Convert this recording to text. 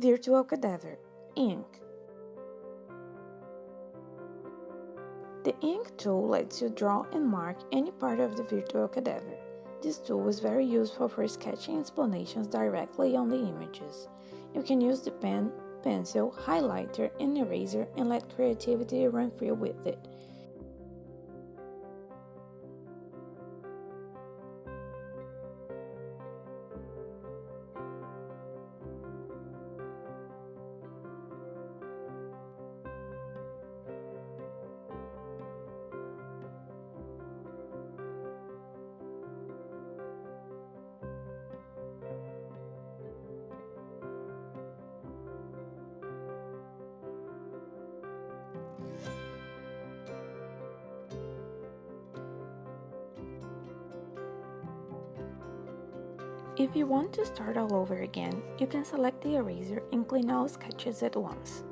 Virtual Cadaver Ink. The Ink tool lets you draw and mark any part of the virtual cadaver. This tool is very useful for sketching explanations directly on the images. You can use the pen, pencil, highlighter, and eraser and let creativity run free with it. If you want to start all over again, you can select the eraser and clean all sketches at once.